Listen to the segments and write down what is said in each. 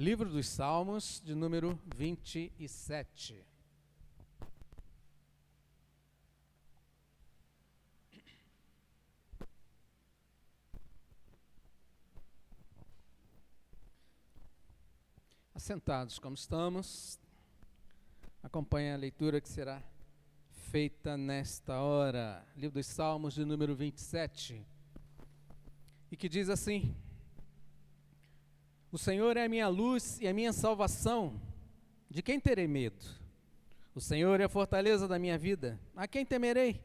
Livro dos Salmos, de número 27. Assentados como estamos, acompanhe a leitura que será feita nesta hora. Livro dos Salmos, de número 27. E que diz assim: O Senhor é a minha luz e a minha salvação, de quem terei medo? O Senhor é a fortaleza da minha vida, a quem temerei?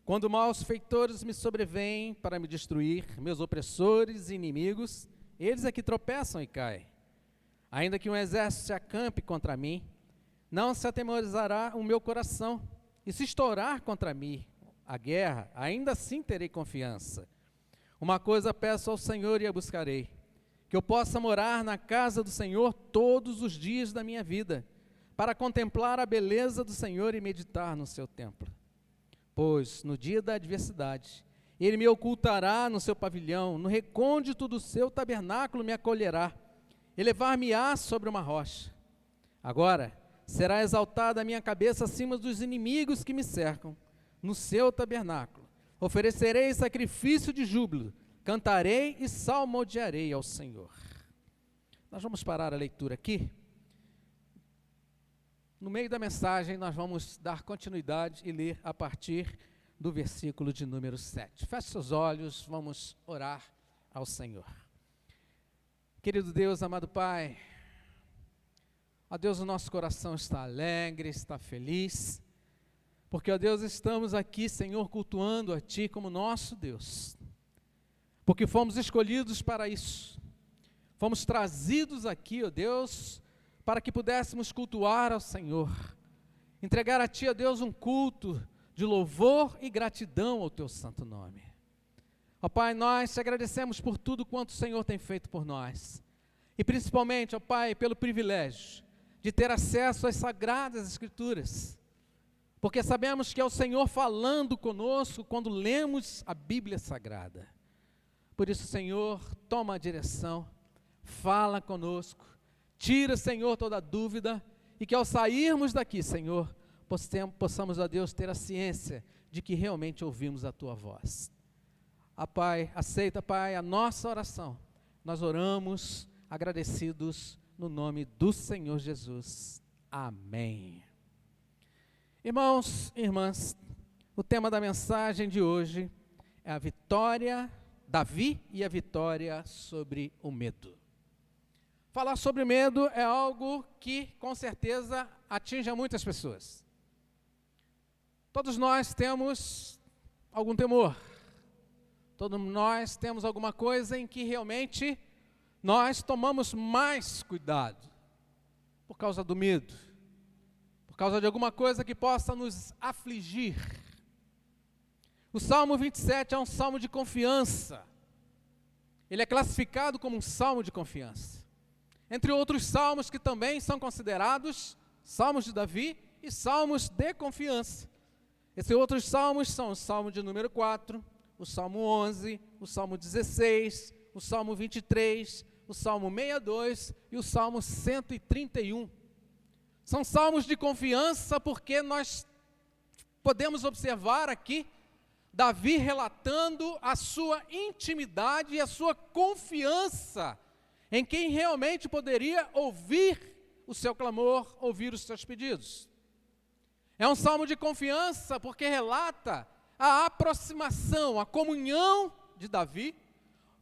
Quando maus feitores me sobrevêm para me destruir, meus opressores e inimigos, eles é que tropeçam e caem. Ainda que um exército se acampe contra mim, não se atemorizará o meu coração, e se estourar contra mim a guerra, ainda assim terei confiança. Uma coisa peço ao Senhor e a buscarei, que eu possa morar na casa do Senhor todos os dias da minha vida, para contemplar a beleza do Senhor e meditar no seu templo. Pois, no dia da adversidade, Ele me ocultará no seu pavilhão, no recôndito do seu tabernáculo me acolherá, elevar-me-á sobre uma rocha. Agora, será exaltada a minha cabeça acima dos inimigos que me cercam, no seu tabernáculo. Oferecerei sacrifício de júbilo, cantarei e salmodiarei ao Senhor. Nós vamos parar a leitura aqui. No meio da mensagem, nós vamos dar continuidade e ler a partir do versículo de número 7. Feche seus olhos, vamos orar ao Senhor. Querido Deus, amado Pai, ó Deus, o nosso coração está alegre, está feliz, porque, ó Deus, estamos aqui, Senhor, cultuando a Ti como nosso Deus, porque fomos escolhidos para isso, fomos trazidos aqui, ó Deus, para que pudéssemos cultuar ao Senhor, entregar a Ti, ó Deus, um culto de louvor e gratidão ao Teu santo nome. Ó Pai, nós te agradecemos por tudo quanto o Senhor tem feito por nós, e principalmente, ó Pai, pelo privilégio de ter acesso às Sagradas Escrituras, porque sabemos que é o Senhor falando conosco quando lemos a Bíblia Sagrada. Por isso, Senhor, toma a direção, fala conosco, tira, Senhor, toda dúvida, e que ao sairmos daqui, Senhor, possamos, ó Deus, ter a ciência de que realmente ouvimos a Tua voz. Pai, aceita, Pai, a nossa oração. Nós oramos agradecidos no nome do Senhor Jesus. Amém. Irmãos e irmãs, o tema da mensagem de hoje é a vitória, Davi e a vitória sobre o medo. Falar sobre medo é algo que, com certeza, atinge a muitas pessoas. Todos nós temos algum temor. Todos nós temos alguma coisa em que realmente nós tomamos mais cuidado, por causa do medo, por causa de alguma coisa que possa nos afligir. O Salmo 27 é um salmo de confiança, ele é classificado como um salmo de confiança, entre outros salmos que também são considerados salmos de Davi e salmos de confiança. Esses outros salmos são o Salmo de número 4, o Salmo 11, o Salmo 16, o Salmo 23, o Salmo 62 e o Salmo 131. São salmos de confiança porque nós podemos observar aqui Davi relatando a sua intimidade e a sua confiança em quem realmente poderia ouvir o seu clamor, ouvir os seus pedidos. É um salmo de confiança porque relata a aproximação, a comunhão de Davi,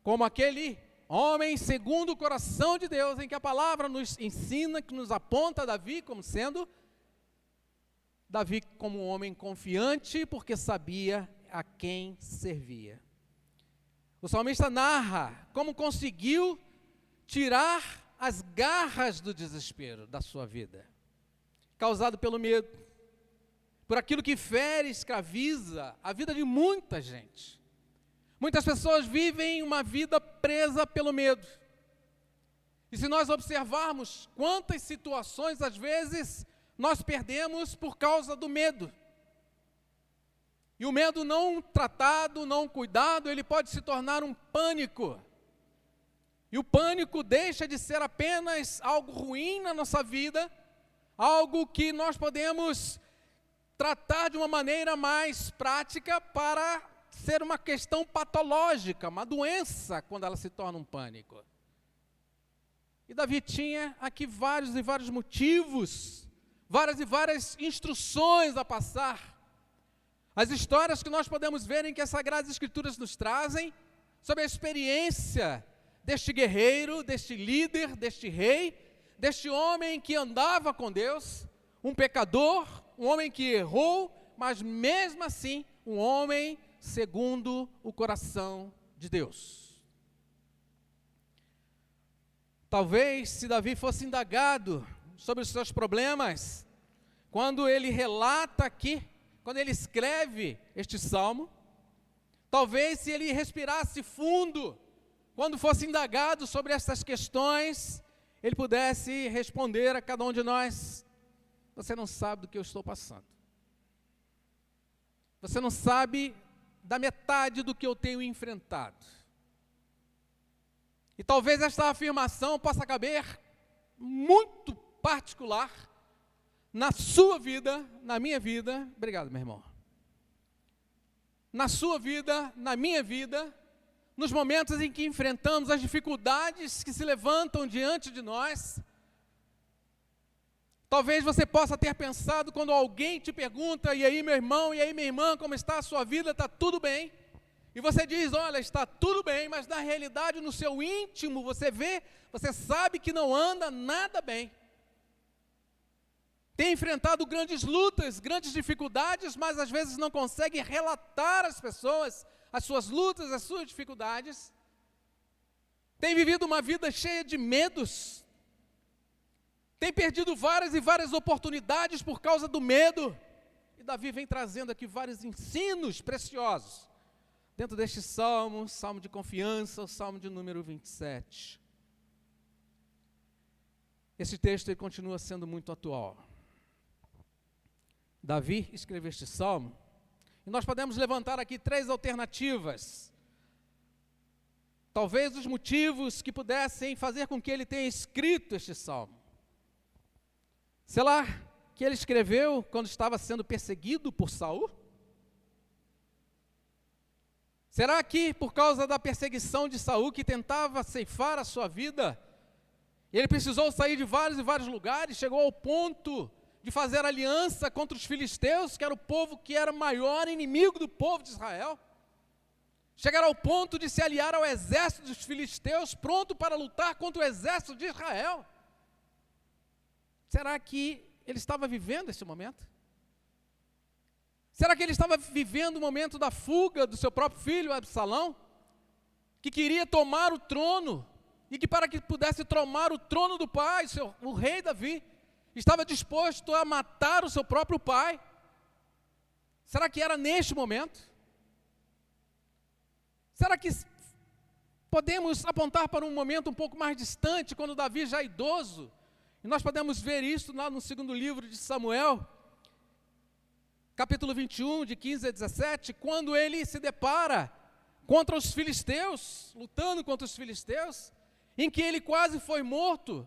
como aquele homem segundo o coração de Deus, em que a palavra nos ensina, que nos aponta Davi como sendo Davi como um homem confiante, porque sabia a quem servia. O salmista narra como conseguiu tirar as garras do desespero da sua vida, causado pelo medo, por aquilo que fere e escraviza a vida de muita gente. Muitas pessoas vivem uma vida presa pelo medo. E se nós observarmos quantas situações, às vezes, nós perdemos por causa do medo. E o medo não tratado, não cuidado, ele pode se tornar um pânico. E o pânico deixa de ser apenas algo ruim na nossa vida, algo que nós podemos tratar de uma maneira mais prática para ser uma questão patológica, uma doença, quando ela se torna um pânico. E Davi tinha aqui vários e vários motivos, várias e várias instruções a passar. As histórias que nós podemos ver em que as Sagradas Escrituras nos trazem sobre a experiência deste guerreiro, deste líder, deste rei, deste homem que andava com Deus, um pecador, um homem que errou, mas mesmo assim, um homem segundo o coração de Deus. Talvez, se Davi fosse indagado sobre os seus problemas, quando ele relata aqui, quando ele escreve este salmo, talvez se ele respirasse fundo, quando fosse indagado sobre essas questões, ele pudesse responder a cada um de nós: você não sabe do que eu estou passando. Você não sabe da metade do que eu tenho enfrentado. E talvez esta afirmação possa caber muito particular na sua vida, na minha vida. Obrigado, meu irmão. Na sua vida, na minha vida, nos momentos em que enfrentamos as dificuldades que se levantam diante de nós. Talvez você possa ter pensado quando alguém te pergunta: e aí, meu irmão, e aí, minha irmã, como está a sua vida? Está tudo bem? E você diz: olha, está tudo bem, mas na realidade, no seu íntimo, você vê, você sabe que não anda nada bem. Tem enfrentado grandes lutas, grandes dificuldades, mas às vezes não consegue relatar às pessoas as suas lutas, as suas dificuldades. Tem vivido uma vida cheia de medos. Tem perdido várias e várias oportunidades por causa do medo. E Davi vem trazendo aqui vários ensinos preciosos dentro deste salmo, salmo de confiança, o salmo de número 27. Esse texto ele continua sendo muito atual. Davi escreveu este salmo, e nós podemos levantar aqui 3 alternativas. Talvez os motivos que pudessem fazer com que ele tenha escrito este salmo. Sei lá, que ele escreveu quando estava sendo perseguido por Saul? Será que por causa da perseguição de Saul, que tentava ceifar a sua vida, ele precisou sair de vários e vários lugares, chegou ao ponto de fazer aliança contra os filisteus, que era o povo que era o maior inimigo do povo de Israel? Chegaram ao ponto de se aliar ao exército dos filisteus, pronto para lutar contra o exército de Israel. Será que ele estava vivendo esse momento? Será que ele estava vivendo o momento da fuga do seu próprio filho, Absalão, que queria tomar o trono, e que para que pudesse tomar o trono do pai, o rei Davi, estava disposto a matar o seu próprio pai? Será que era neste momento? Será que podemos apontar para um momento um pouco mais distante, quando Davi já é idoso? E nós podemos ver isso lá no segundo livro de Samuel, capítulo 21, de 15 a 17, quando ele se depara contra os filisteus, lutando contra os filisteus, em que ele quase foi morto,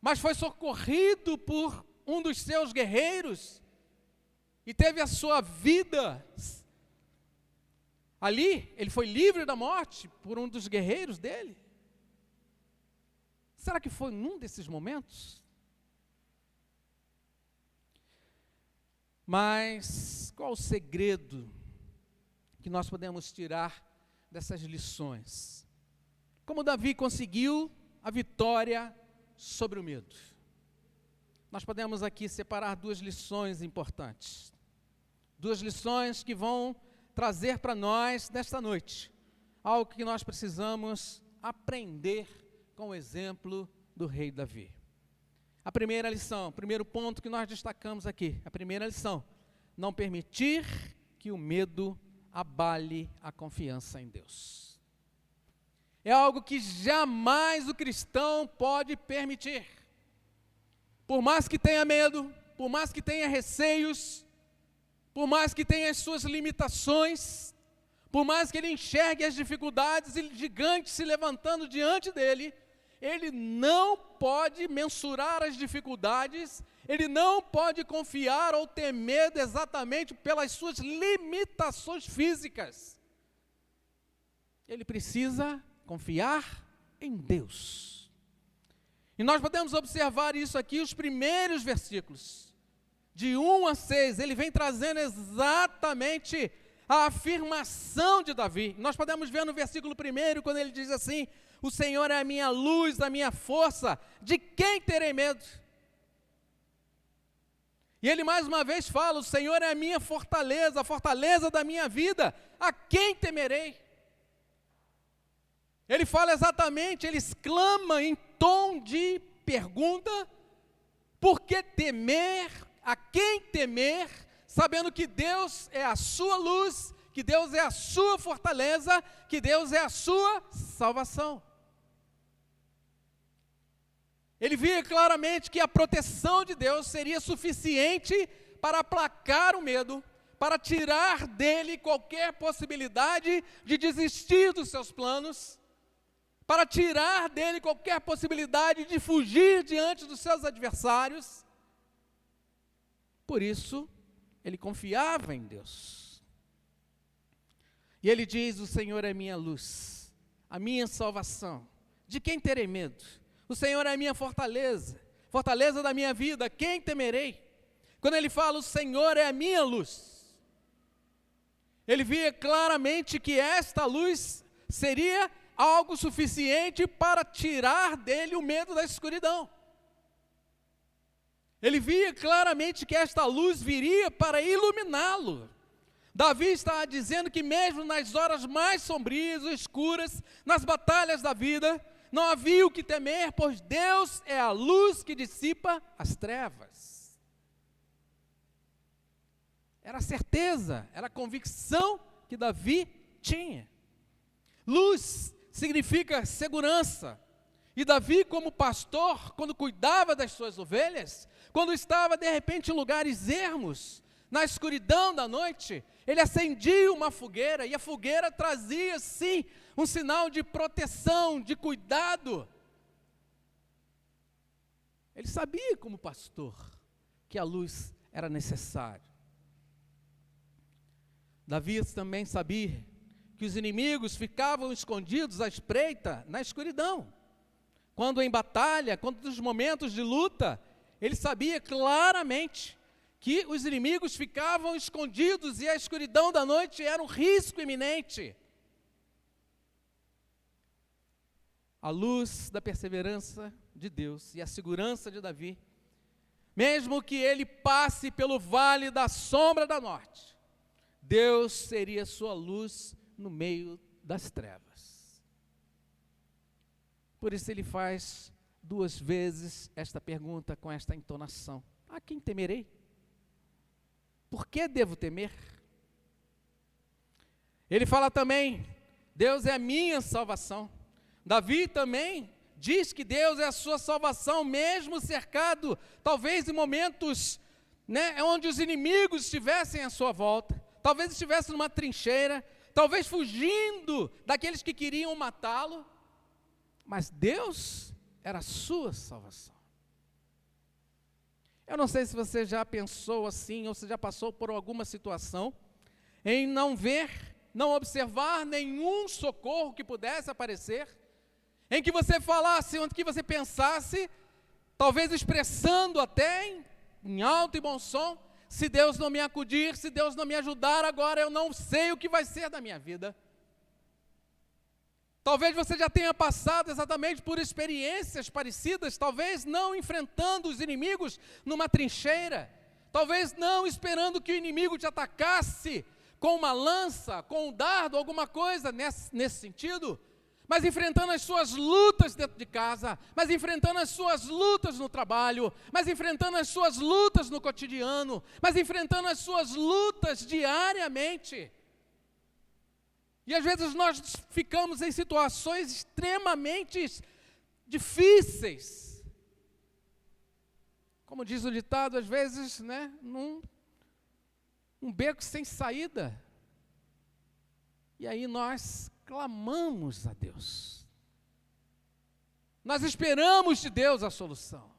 mas foi socorrido por um dos seus guerreiros, e teve a sua vida ali. Ele foi livre da morte por um dos guerreiros dele. Será que foi num desses momentos? Mas qual o segredo que nós podemos tirar dessas lições? Como Davi conseguiu a vitória sobre o medo? Nós podemos aqui separar 2 lições importantes. 2 lições que vão trazer para nós, nesta noite, algo que nós precisamos aprender com o exemplo do rei Davi. A primeira lição, o primeiro ponto que nós destacamos aqui, a primeira lição: não permitir que o medo abale a confiança em Deus. É algo que jamais o cristão pode permitir. Por mais que tenha medo, por mais que tenha receios, por mais que tenha as suas limitações, Por mais que ele enxergue as dificuldades e gigantes se levantando diante dele, ele não pode mensurar as dificuldades, ele não pode confiar ou ter medo exatamente pelas suas limitações físicas. Ele precisa confiar em Deus. E nós podemos observar isso aqui, os primeiros versículos, de 1 a 6, ele vem trazendo exatamente a afirmação de Davi. Nós podemos ver no versículo 1, quando ele diz assim: o Senhor é a minha luz, a minha força, de quem terei medo? E ele mais uma vez fala: o Senhor é a minha fortaleza, a fortaleza da minha vida, a quem temerei? Ele fala exatamente, ele exclama em tom de pergunta: por que temer? A quem temer? Sabendo que Deus é a sua luz, que Deus é a sua fortaleza, que Deus é a sua salvação. Ele via claramente que a proteção de Deus seria suficiente para aplacar o medo, para tirar dele qualquer possibilidade de desistir dos seus planos, para tirar dele qualquer possibilidade de fugir diante dos seus adversários. Por isso, ele confiava em Deus. E ele diz: o Senhor é minha luz, a minha salvação, de quem terei medo? O Senhor é a minha fortaleza, fortaleza da minha vida, quem temerei? Quando ele fala: o Senhor é a minha luz, ele via claramente que esta luz seria algo suficiente para tirar dele o medo da escuridão. Ele via claramente que esta luz viria para iluminá-lo. Davi está dizendo que mesmo nas horas mais sombrias e escuras, nas batalhas da vida, não havia o que temer, pois Deus é a luz que dissipa as trevas. Era a certeza, era a convicção que Davi tinha. Luz significa segurança. E Davi, como pastor, quando cuidava das suas ovelhas, quando estava de repente em lugares ermos, na escuridão da noite, ele acendia uma fogueira, e a fogueira trazia sim um sinal de proteção, de cuidado. Ele sabia como pastor que a luz era necessária. Davi também sabia que os inimigos ficavam escondidos à espreita na escuridão. Quando em batalha, quando nos momentos de luta, ele sabia claramente que os inimigos ficavam escondidos e a escuridão da noite era um risco iminente. A luz da perseverança de Deus e a segurança de Davi, mesmo que ele passe pelo vale da sombra da morte, Deus seria sua luz no meio das trevas. Por isso ele faz 2 vezes esta pergunta com esta entonação: a quem temerei? Por que devo temer? Ele fala também: Deus é a minha salvação. Davi também diz que Deus é a sua salvação, mesmo cercado, talvez em momentos, onde os inimigos estivessem à sua volta, talvez estivesse numa trincheira, talvez fugindo daqueles que queriam matá-lo, mas Deus era a sua salvação. Eu não sei se você já pensou assim, ou se já passou por alguma situação, em não ver, não observar nenhum socorro que pudesse aparecer, em que você falasse, em que você pensasse, talvez expressando até em alto e bom som: se Deus não me acudir, se Deus não me ajudar, agora eu não sei o que vai ser da minha vida. Talvez você já tenha passado exatamente por experiências parecidas, talvez não enfrentando os inimigos numa trincheira, talvez não esperando que o inimigo te atacasse com uma lança, com um dardo, alguma coisa nesse sentido, mas enfrentando as suas lutas dentro de casa, mas enfrentando as suas lutas no trabalho, mas enfrentando as suas lutas no cotidiano, mas enfrentando as suas lutas diariamente. E às vezes nós ficamos em situações extremamente difíceis. Como diz o ditado, às vezes, num beco sem saída. E aí nós clamamos a Deus. Nós esperamos de Deus a solução.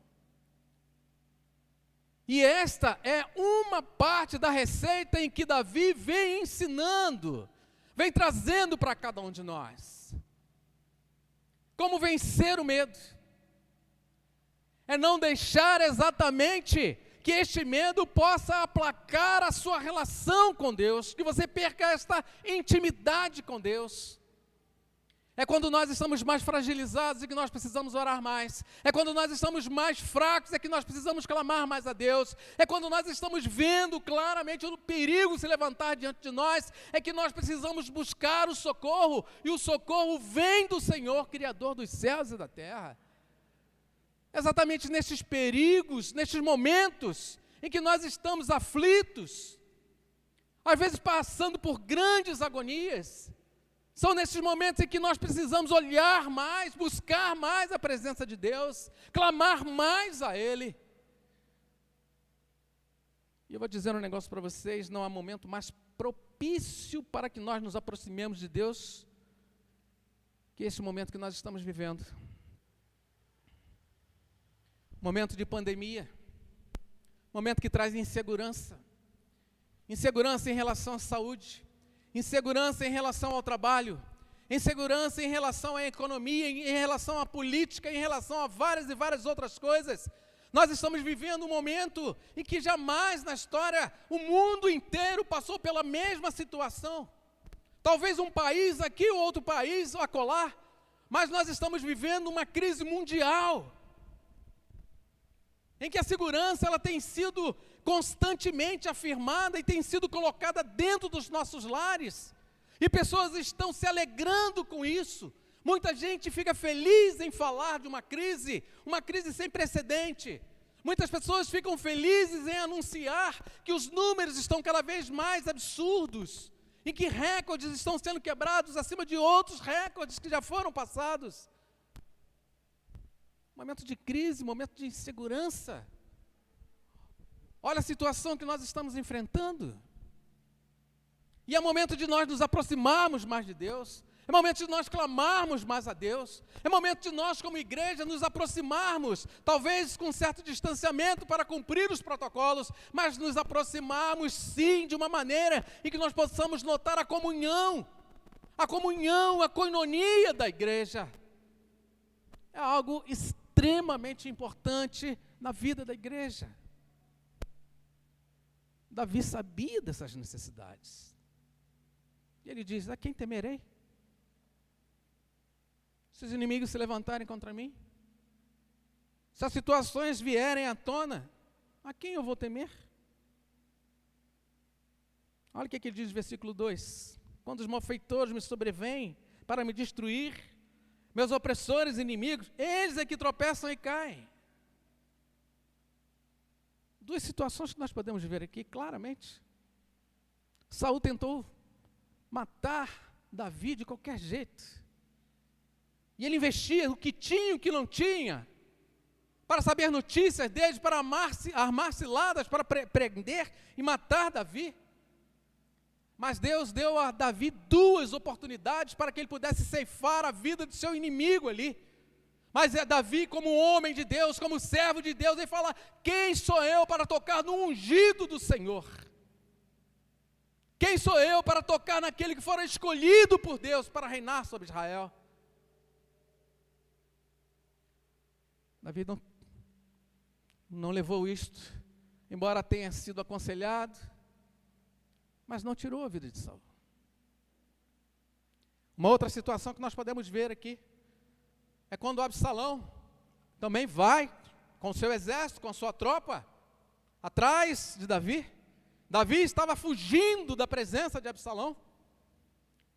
E esta é uma parte da receita em que Davi vem ensinando, vem trazendo para cada um de nós. Como vencer o medo? É não deixar exatamente que este medo possa aplacar a sua relação com Deus, que você perca esta intimidade com Deus. É quando nós estamos mais fragilizados e que nós precisamos orar mais. É quando nós estamos mais fracos é que nós precisamos clamar mais a Deus. É quando nós estamos vendo claramente o perigo se levantar diante de nós, é que nós precisamos buscar o socorro, e o socorro vem do Senhor, Criador dos céus e da terra. Exatamente nesses perigos, nestes momentos em que nós estamos aflitos, às vezes passando por grandes agonias, são nesses momentos em que nós precisamos olhar mais, buscar mais a presença de Deus, clamar mais a Ele. E eu vou dizer um negócio para vocês, não há momento mais propício para que nós nos aproximemos de Deus que esse momento que nós estamos vivendo. Momento de pandemia, momento que traz insegurança, insegurança em relação à saúde, insegurança em relação ao trabalho, insegurança em relação à economia, em relação à política, em relação a várias e várias outras coisas. Nós estamos vivendo um momento em que jamais na história o mundo inteiro passou pela mesma situação. Talvez um país aqui, ou outro país, ou acolá, mas nós estamos vivendo uma crise mundial, em que a segurança ela tem sido constantemente afirmada e tem sido colocada dentro dos nossos lares, e pessoas estão se alegrando com isso. Muita gente fica feliz em falar de uma crise sem precedente. Muitas pessoas ficam felizes em anunciar que os números estão cada vez mais absurdos, e que recordes estão sendo quebrados acima de outros recordes que já foram passados. Momento de crise, momento de insegurança. Olha a situação que nós estamos enfrentando. E é momento de nós nos aproximarmos mais de Deus. É momento de nós clamarmos mais a Deus. É momento de nós, como igreja, nos aproximarmos, talvez com certo distanciamento para cumprir os protocolos, mas nos aproximarmos sim de uma maneira em que nós possamos notar a comunhão, a coinonia da igreja. É algo extremamente importante na vida da igreja. Davi sabia dessas necessidades. E ele diz: a quem temerei? Se os inimigos se levantarem contra mim, se as situações vierem à tona, a quem eu vou temer? Olha o que ele diz no versículo 2: quando os malfeitores me sobrevêm para me destruir, meus opressores e inimigos, eles é que tropeçam e caem. Duas situações que nós podemos ver aqui claramente. Saul tentou matar Davi de qualquer jeito. E ele investia o que tinha e o que não tinha, para saber notícias deles, para armar ciladas, para prender e matar Davi. Mas Deus deu a Davi duas oportunidades para que ele pudesse ceifar a vida do seu inimigo ali. Mas é Davi, como homem de Deus, como servo de Deus, ele fala: quem sou eu para tocar no ungido do Senhor? Quem sou eu para tocar naquele que fora escolhido por Deus para reinar sobre Israel? Davi não levou isto, embora tenha sido aconselhado, mas não tirou a vida de Saul. Uma outra situação que nós podemos ver aqui é quando Absalão também vai com o seu exército, com a sua tropa, atrás de Davi. Davi estava fugindo da presença de Absalão,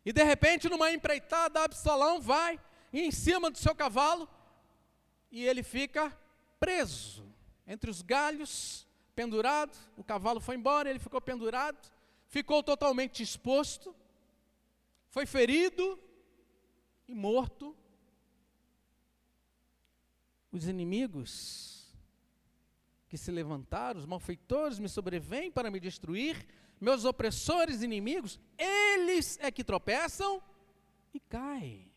e de repente, numa empreitada, Absalão vai em cima do seu cavalo, e ele fica preso entre os galhos, pendurado. O cavalo foi embora, ele ficou pendurado, ficou totalmente exposto, foi ferido e morto. Os inimigos que se levantaram, os malfeitores me sobrevêm para me destruir, meus opressores inimigos, eles é que tropeçam e caem.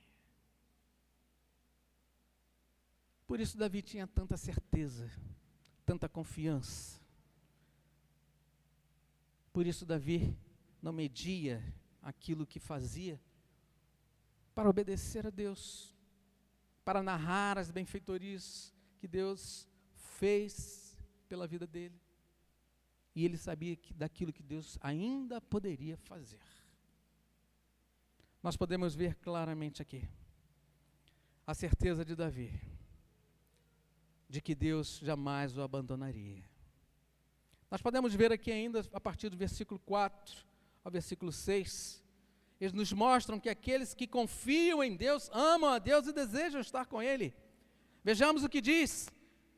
Por isso Davi tinha tanta certeza, tanta confiança. Por isso Davi não media aquilo que fazia para obedecer a Deus, para narrar as benfeitorias que Deus fez pela vida dele. E ele sabia daquilo que Deus ainda poderia fazer. Nós podemos ver claramente aqui a certeza de Davi, de que Deus jamais o abandonaria. Nós podemos ver aqui ainda, a partir do versículo 4 ao versículo 6, eles nos mostram que aqueles que confiam em Deus, amam a Deus e desejam estar com Ele. Vejamos o que diz,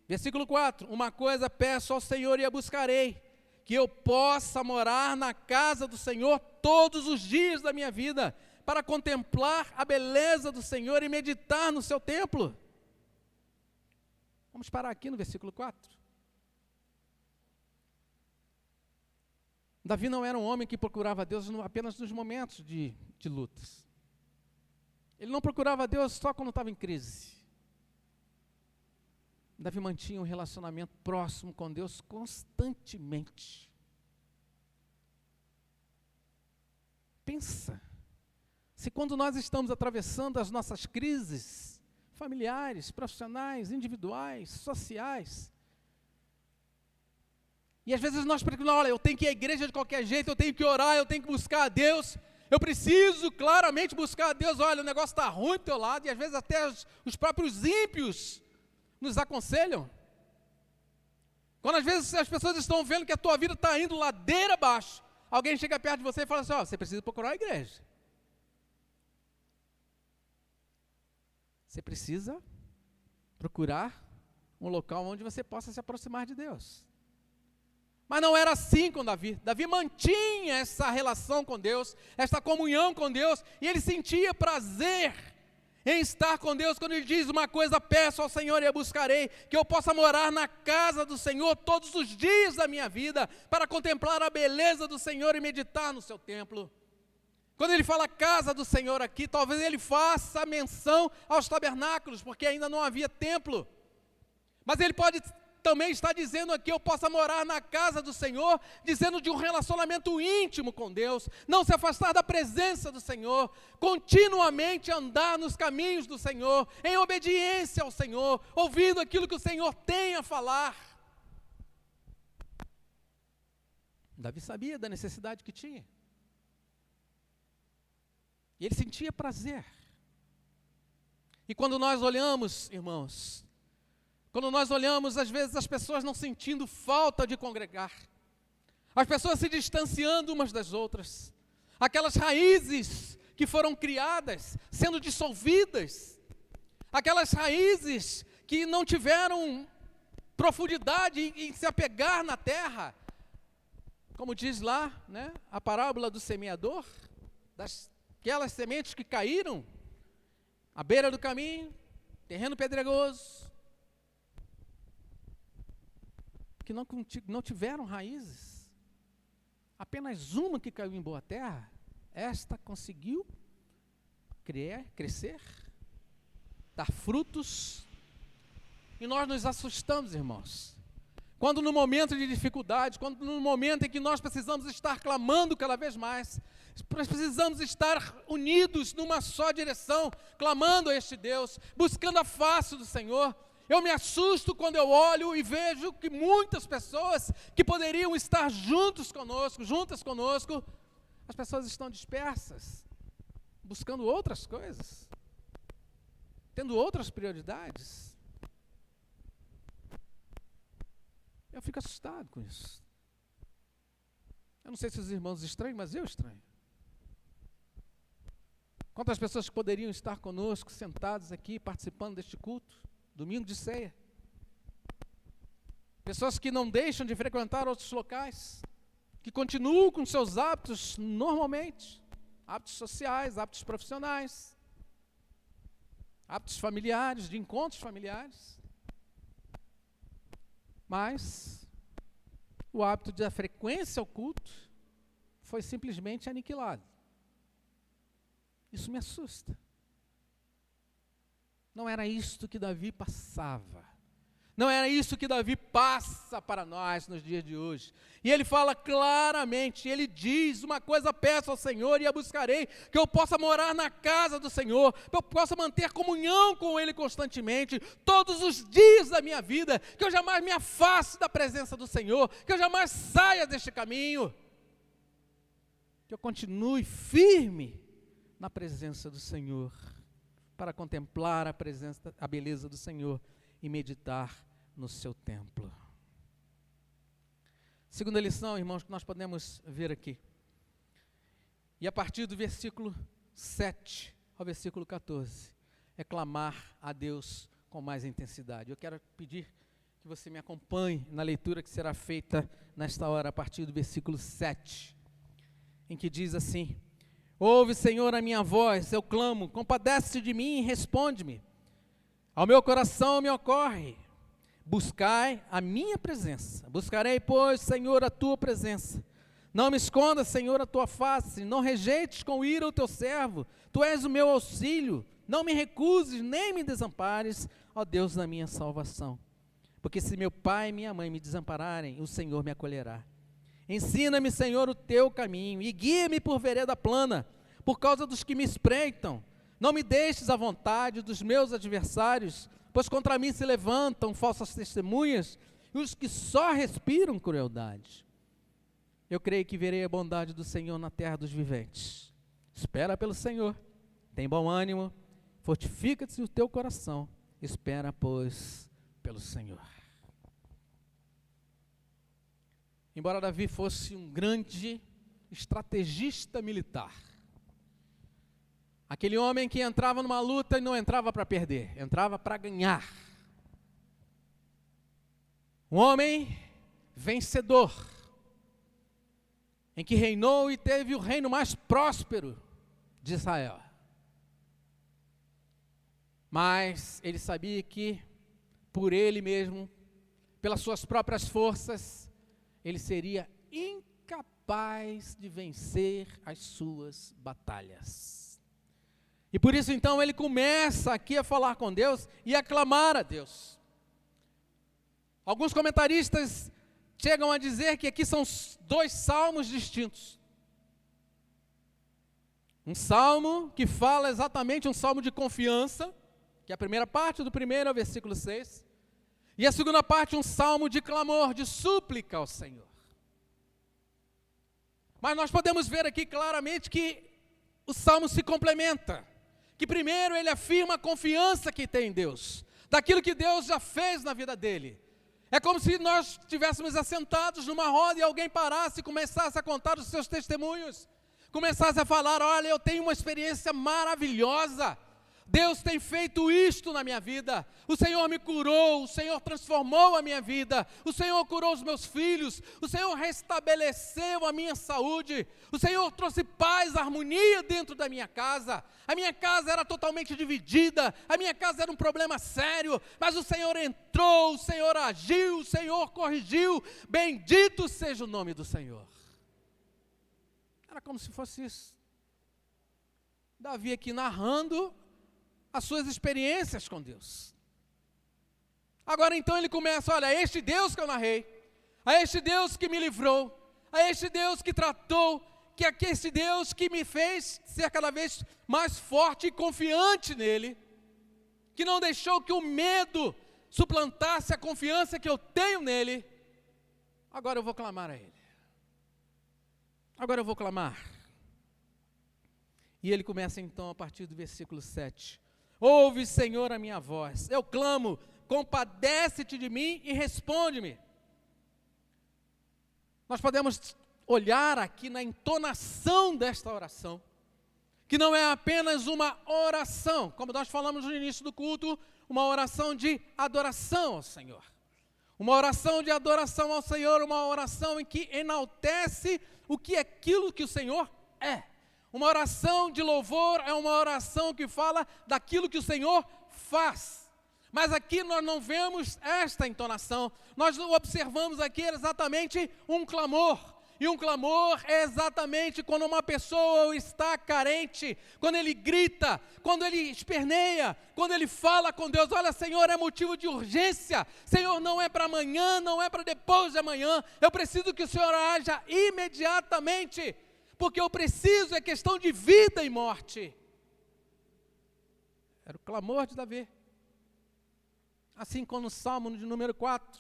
versículo 4, uma coisa peço ao Senhor e a buscarei, que eu possa morar na casa do Senhor todos os dias da minha vida, para contemplar a beleza do Senhor e meditar no seu templo. Vamos parar aqui no versículo 4. Davi não era um homem que procurava Deus apenas nos momentos de lutas. Ele não procurava Deus só quando estava em crise. Davi mantinha um relacionamento próximo com Deus constantemente. Pensa, se quando nós estamos atravessando as nossas crises familiares, profissionais, individuais, sociais, e às vezes nós precisamos, olha, eu tenho que ir à igreja de qualquer jeito, eu tenho que orar, eu tenho que buscar a Deus, eu preciso claramente buscar a Deus, olha, o negócio está ruim do teu lado, e às vezes até os próprios ímpios nos aconselham. Quando às vezes as pessoas estão vendo que a tua vida está indo ladeira abaixo, alguém chega perto de você e fala assim, ó, você precisa procurar a igreja. Você precisa procurar um local onde você possa se aproximar de Deus. Mas não era assim com Davi. Davi mantinha essa relação com Deus, essa comunhão com Deus, e ele sentia prazer em estar com Deus, quando ele diz, uma coisa peço ao Senhor e a buscarei, que eu possa morar na casa do Senhor todos os dias da minha vida, para contemplar a beleza do Senhor e meditar no seu templo. Quando ele fala casa do Senhor aqui, talvez ele faça menção aos tabernáculos, porque ainda não havia templo. Mas ele pode também estar dizendo aqui, eu possa morar na casa do Senhor, dizendo de um relacionamento íntimo com Deus, não se afastar da presença do Senhor, continuamente andar nos caminhos do Senhor, em obediência ao Senhor, ouvindo aquilo que o Senhor tem a falar. Davi sabia da necessidade que tinha. E ele sentia prazer. E quando nós olhamos, irmãos, quando nós olhamos, às vezes, as pessoas não sentindo falta de congregar, as pessoas se distanciando umas das outras, aquelas raízes que foram criadas, sendo dissolvidas, aquelas raízes que não tiveram profundidade em se apegar na terra, como diz lá, né, a parábola do semeador, aquelas sementes que caíram à beira do caminho, terreno pedregoso, que não tiveram raízes, apenas uma que caiu em boa terra, esta conseguiu crescer, dar frutos, e nós nos assustamos, irmãos, quando no momento de dificuldade, quando no momento em que nós precisamos estar clamando cada vez mais, nós precisamos estar unidos numa só direção, clamando a este Deus, buscando a face do Senhor. Eu me assusto quando eu olho e vejo que muitas pessoas que poderiam estar juntas conosco, as pessoas estão dispersas, buscando outras coisas, tendo outras prioridades. Eu fico assustado com isso. Eu não sei se os irmãos estranham, mas eu estranho. Quantas pessoas que poderiam estar conosco, sentados aqui, participando deste culto, domingo de ceia. Pessoas que não deixam de frequentar outros locais, que continuam com seus hábitos normalmente, hábitos sociais, hábitos profissionais, hábitos familiares, de encontros familiares. Mas o hábito da frequência ao culto foi simplesmente aniquilado. Isso me assusta. Não era isto que Davi passava. Não era isso que Davi passa para nós nos dias de hoje. E ele fala claramente, ele diz: uma coisa peço ao Senhor e a buscarei, que eu possa morar na casa do Senhor, que eu possa manter comunhão com Ele constantemente, todos os dias da minha vida, que eu jamais me afaste da presença do Senhor, que eu jamais saia deste caminho, que eu continue firme na presença do Senhor, para contemplar a beleza do Senhor e meditar no seu templo. Segunda lição, irmãos, que nós podemos ver aqui. E a partir do versículo 7 ao versículo 14, é clamar a Deus com mais intensidade. Eu quero pedir que você me acompanhe na leitura que será feita nesta hora, a partir do versículo 7, em que diz assim: ouve, Senhor, a minha voz, eu clamo, compadece-te de mim e responde-me. Ao meu coração me ocorre, buscai a minha presença. Buscarei, pois, Senhor, a tua presença. Não me escondas, Senhor, a tua face, não rejeites com ira o teu servo. Tu és o meu auxílio, não me recuses, nem me desampares, ó Deus da minha salvação. Porque se meu pai e minha mãe me desampararem, o Senhor me acolherá. Ensina-me, Senhor, o teu caminho, e guia-me por vereda plana, por causa dos que me espreitam. Não me deixes à vontade dos meus adversários, pois contra mim se levantam falsas testemunhas, e os que só respiram crueldade. Eu creio que verei a bondade do Senhor na terra dos viventes. Espera pelo Senhor, tem bom ânimo, fortifica-te o teu coração, espera, pois, pelo Senhor. Embora Davi fosse um grande estrategista militar, aquele homem que entrava numa luta e não entrava para perder, entrava para ganhar. Um homem vencedor, em que reinou e teve o reino mais próspero de Israel. Mas ele sabia que, por ele mesmo, pelas suas próprias forças, ele seria incapaz de vencer as suas batalhas. E por isso então ele começa aqui a falar com Deus e a clamar a Deus. Alguns comentaristas chegam a dizer que aqui são dois salmos distintos. Um salmo que fala exatamente um salmo de confiança, que é a primeira parte do primeiro ao versículo 6. E a segunda parte um salmo de clamor, de súplica ao Senhor. Mas nós podemos ver aqui claramente que o salmo se complementa. Que primeiro ele afirma a confiança que tem em Deus, daquilo que Deus já fez na vida dele. É como se nós estivéssemos assentados numa roda e alguém parasse e começasse a contar os seus testemunhos, começasse a falar: olha, eu tenho uma experiência maravilhosa, Deus tem feito isto na minha vida, o Senhor me curou, o Senhor transformou a minha vida, o Senhor curou os meus filhos, o Senhor restabeleceu a minha saúde, o Senhor trouxe paz, harmonia dentro da minha casa. A minha casa era totalmente dividida, a minha casa era um problema sério, mas o Senhor entrou, o Senhor agiu, o Senhor corrigiu, bendito seja o nome do Senhor. Era como se fosse isso. Davi aqui narrando as suas experiências com Deus. Agora então ele começa: olha, a este Deus que eu narrei, a este Deus que me livrou, a este Deus que tratou, que é este Deus que me fez ser cada vez mais forte e confiante nele, que não deixou que o medo suplantasse a confiança que eu tenho nele. Agora eu vou clamar a ele. Agora eu vou clamar. E ele começa então a partir do versículo 7. Ouve, Senhor, a minha voz, eu clamo, compadece-te de mim e responde-me. Nós podemos olhar aqui na entonação desta oração, que não é apenas uma oração, como nós falamos no início do culto, uma oração de adoração ao Senhor. Uma oração de adoração ao Senhor, uma oração em que enaltece o que é aquilo que o Senhor é. Uma oração de louvor é uma oração que fala daquilo que o Senhor faz. Mas aqui nós não vemos esta entonação, nós observamos aqui exatamente um clamor. E um clamor é exatamente quando uma pessoa está carente, quando ele grita, quando ele esperneia, quando ele fala com Deus: olha, Senhor, é motivo de urgência, Senhor, não é para amanhã, não é para depois de amanhã, eu preciso que o Senhor haja imediatamente, porque eu preciso, é questão de vida e morte. Era o clamor de Davi. Assim como no Salmo de número 4,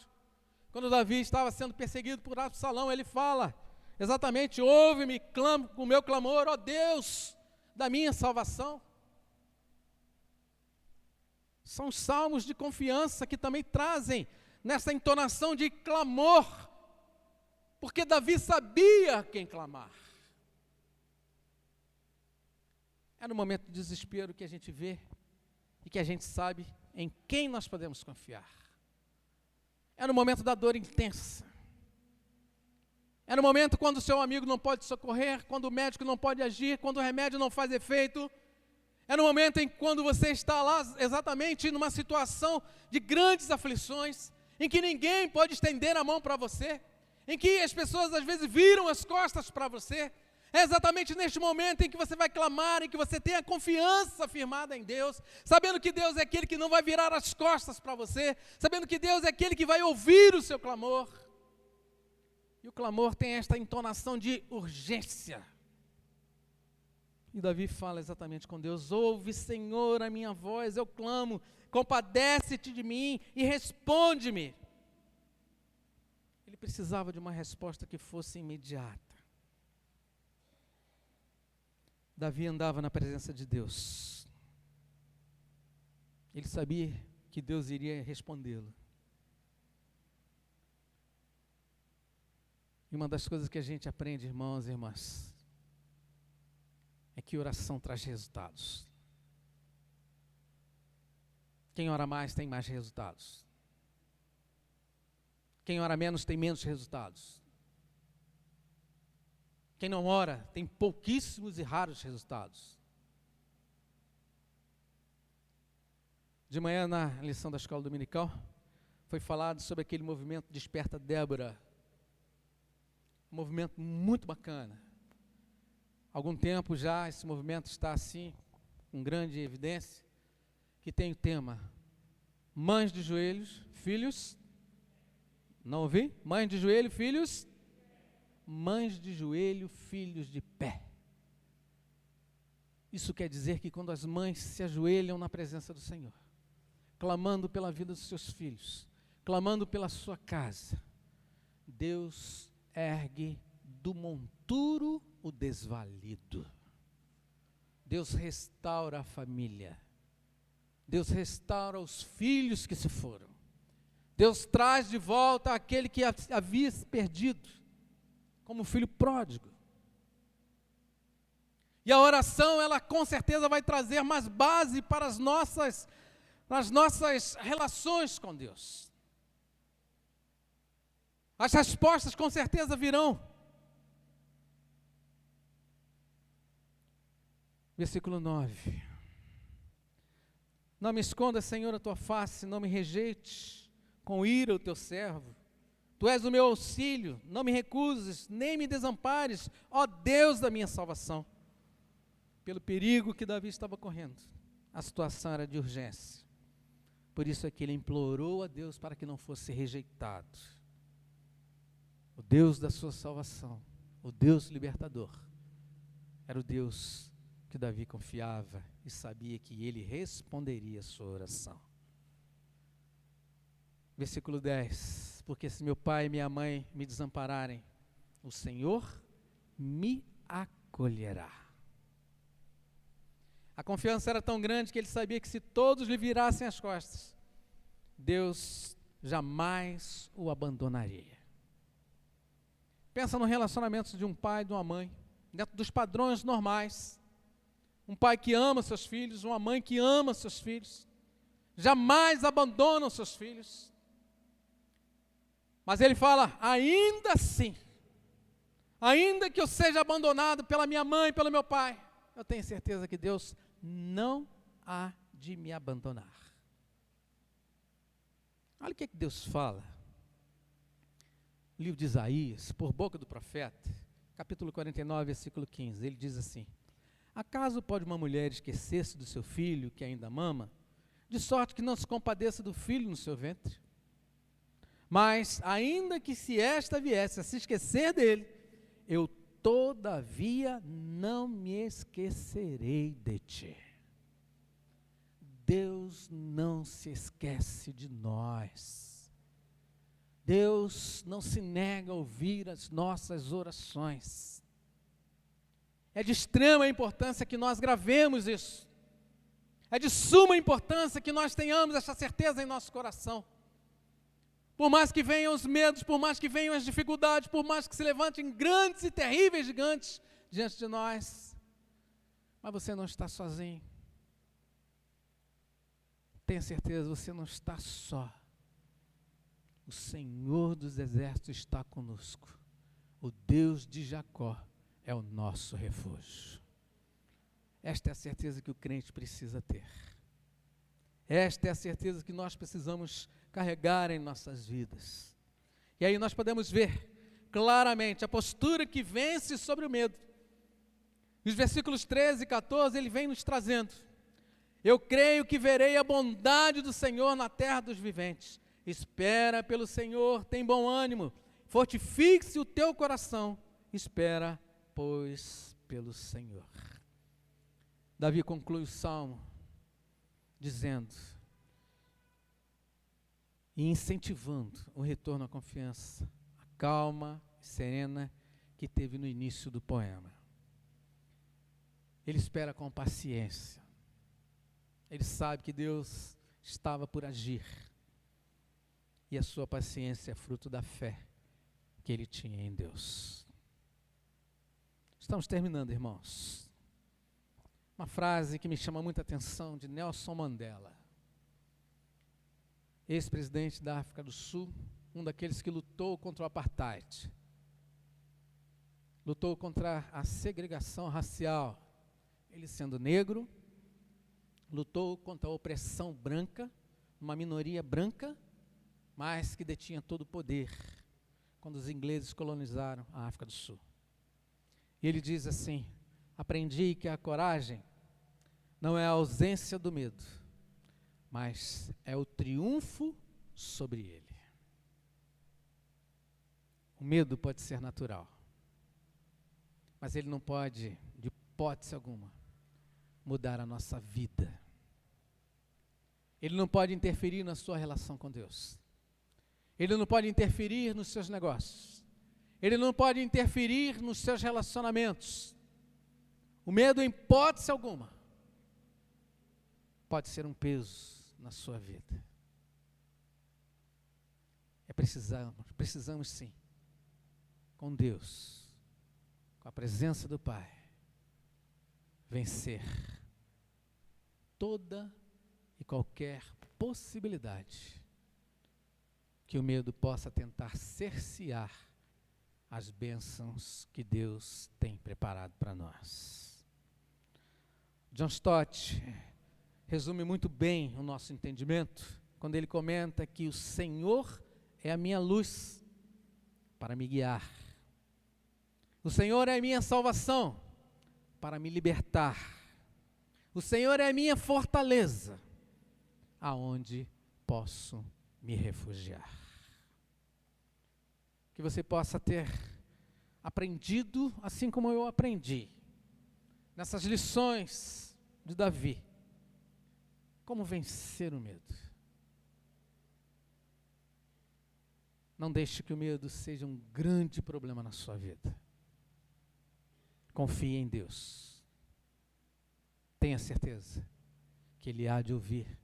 quando Davi estava sendo perseguido por Absalão, ele fala exatamente: ouve-me, clamo com o meu clamor, ó Deus da minha salvação. São salmos de confiança que também trazem nessa entonação de clamor, porque Davi sabia quem clamar. É no momento de desespero que a gente vê e que a gente sabe em quem nós podemos confiar. É no momento da dor intensa. É no momento quando o seu amigo não pode socorrer, quando o médico não pode agir, quando o remédio não faz efeito. É no momento em quando você está lá exatamente numa situação de grandes aflições, em que ninguém pode estender a mão para você, em que as pessoas às vezes viram as costas para você. É exatamente neste momento em que você vai clamar, em que você tem a confiança firmada em Deus, sabendo que Deus é aquele que não vai virar as costas para você, sabendo que Deus é aquele que vai ouvir o seu clamor. E o clamor tem esta entonação de urgência. E Davi fala exatamente com Deus: ouve, Senhor, a minha voz, eu clamo, compadece-te de mim e responde-me. Ele precisava de uma resposta que fosse imediata. Davi andava na presença de Deus. Ele sabia que Deus iria respondê-lo. E uma das coisas que a gente aprende, irmãos e irmãs, é que oração traz resultados. Quem ora mais tem mais resultados. Quem ora menos tem menos resultados. Quem não ora tem pouquíssimos e raros resultados. De manhã, na lição da escola dominical, foi falado sobre aquele movimento Desperta Débora. Um movimento muito bacana. Há algum tempo já esse movimento está assim, com grande evidência, que tem o tema: mães de joelhos, filhos. Não ouvi? Mães de joelho, filhos. Mães de joelho, filhos de pé. Isso quer dizer que quando as mães se ajoelham na presença do Senhor, clamando pela vida dos seus filhos, clamando pela sua casa, Deus ergue do monturo o desvalido. Deus restaura a família. Deus restaura os filhos que se foram. Deus traz de volta aquele que havia se perdido, como o filho pródigo. E a oração, ela com certeza vai trazer mais base para as nossas relações com Deus. As respostas com certeza virão. Versículo 9. Não me escondas, Senhor, a tua face, não me rejeites com ira o teu servo. Tu és o meu auxílio, não me recuses, nem me desampares, ó Deus da minha salvação. Pelo perigo que Davi estava correndo, a situação era de urgência. Por isso é que ele implorou a Deus para que não fosse rejeitado. O Deus da sua salvação, o Deus libertador, era o Deus que Davi confiava e sabia que ele responderia a sua oração. Versículo 10. Porque se meu pai e minha mãe me desampararem, o Senhor me acolherá. A confiança era tão grande que ele sabia que se todos lhe virassem as costas, Deus jamais o abandonaria. Pensa no relacionamento de um pai e de uma mãe, dentro dos padrões normais. Um pai que ama seus filhos, uma mãe que ama seus filhos, jamais abandonam seus filhos. Mas ele fala: ainda assim, ainda que eu seja abandonado pela minha mãe e pelo meu pai, eu tenho certeza que Deus não há de me abandonar. Olha o que Deus fala. O livro de Isaías, por boca do profeta, capítulo 49, versículo 15, ele diz assim: acaso pode uma mulher esquecer-se do seu filho que ainda mama, de sorte que não se compadeça do filho no seu ventre? Mas, ainda que se esta viesse a se esquecer dele, eu todavia não me esquecerei de ti. Deus não se esquece de nós. Deus não se nega a ouvir as nossas orações. É de extrema importância que nós gravemos isso. É de suma importância que nós tenhamos essa certeza em nosso coração. Por mais que venham os medos, por mais que venham as dificuldades, por mais que se levantem grandes e terríveis gigantes diante de nós, mas você não está sozinho. Tenha certeza, você não está só. O Senhor dos exércitos está conosco. O Deus de Jacó é o nosso refúgio. Esta é a certeza que o crente precisa ter. Esta é a certeza que nós precisamos carregar em nossas vidas. E aí nós podemos ver claramente a postura que vence sobre o medo. Os versículos 13 e 14, ele vem nos trazendo: eu creio que verei a bondade do Senhor na terra dos viventes. Espera pelo Senhor, tem bom ânimo, fortifique-se o teu coração, espera, pois, pelo Senhor. Davi conclui o salmo dizendo e incentivando o retorno à confiança, a calma e serena que teve no início do poema. Ele espera com paciência. Ele sabe que Deus estava por agir. E a sua paciência é fruto da fé que ele tinha em Deus. Estamos terminando, irmãos. Uma frase que me chama muita atenção, de Nelson Mandela, ex-presidente da África do Sul, um daqueles que lutou contra o apartheid, lutou contra a segregação racial, ele sendo negro, lutou contra a opressão branca, uma minoria branca, mas que detinha todo o poder quando os ingleses colonizaram a África do Sul. E ele diz assim: aprendi que a coragem não é a ausência do medo, mas é o triunfo sobre ele. O medo pode ser natural, mas ele não pode, de hipótese alguma, mudar a nossa vida. Ele não pode interferir na sua relação com Deus. Ele não pode interferir nos seus negócios. Ele não pode interferir nos seus relacionamentos. O medo, em hipótese alguma, pode ser um peso na sua vida. Precisamos sim, com Deus, com a presença do Pai, vencer toda e qualquer possibilidade que o medo possa tentar cercear as bênçãos que Deus tem preparado para nós. John Stott resume muito bem o nosso entendimento quando ele comenta que o Senhor é a minha luz para me guiar. O Senhor é a minha salvação para me libertar. O Senhor é a minha fortaleza, aonde posso me refugiar. Que você possa ter aprendido, assim como eu aprendi, nessas lições de Davi, como vencer o medo. Não deixe que o medo seja um grande problema na sua vida. Confie em Deus. Tenha certeza que Ele há de ouvir